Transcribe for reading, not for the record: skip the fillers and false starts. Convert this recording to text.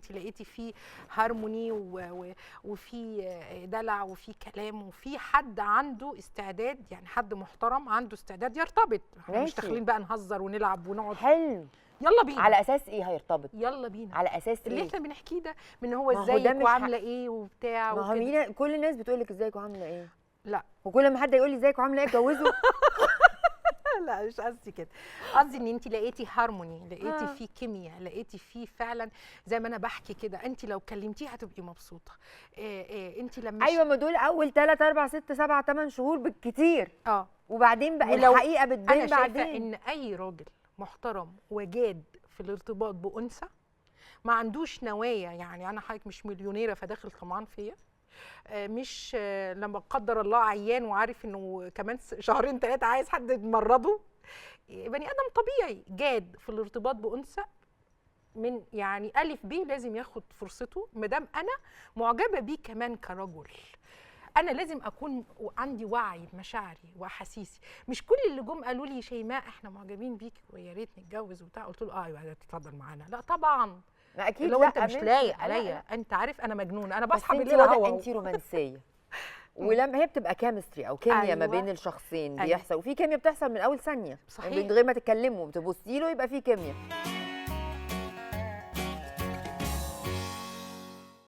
انت لقيتي فيه هارموني وفي دلع وفي كلام وفي حد عنده استعداد، يعني حد محترم عنده استعداد يرتبط. احنا مش داخلين بقى نهزر ونلعب ونقعد. حلو. يلا بينا. على اساس ايه هيرتبط؟ يلا بينا. على اساس ايه اللي احنا بنحكيه ده، من هو ازيك وعامله ايه وبتاع ما هو مين، كل الناس بتقول لك ازيك وعامله ايه. لا، وكل ما حد يقول لي ازيك وعامله ايه اتجوزه. لا مش قصدي كده، قصدي ان انت لقيتي هارموني، لقيتي فيه كيمياء، لقيتي فيه فعلا زي ما انا بحكي كده، انت لو كلمتيه هتبقي مبسوطه. انت لما ايوه، ما دول اول 3 4 6 7 8 شهور بالكتير. وبعدين بقى الحقيقه بتبان أنا بعدين. شايفه ان اي راجل محترم وجاد في الارتباط بانثى ما عندوش نوايا، يعني انا حضرتك مش مليونيره فداخل طمعان فيا، مش لما قدر الله عيان وعارف انه كمان شهرين 3 عايز حد يمرضه. بني ادم طبيعي جاد في الارتباط بانثى، من يعني الف ب لازم ياخد فرصته، ما دام انا معجبه بيه كمان كرجل. انا لازم اكون عندي وعي بمشاعري واحاسيسي. مش كل اللي جم قالوا لي شيماء احنا معجبين بيكي ويا ريت نتجوز وبتاع، قلت له ايوه تتفضل معانا. لا طبعا، اكيد. لو انت مش لايق عليا، انت عارف انا مجنونه، انا بصحى بالليل انت رومانسيه. ولما هي بتبقى كيمستري او كيمياء ما بين الشخصين بيحصل، وفي كيمياء بتحصل من اول ثانيه. صحيح. من غير ما تتكلموا بتبصي له يبقى في كيمياء.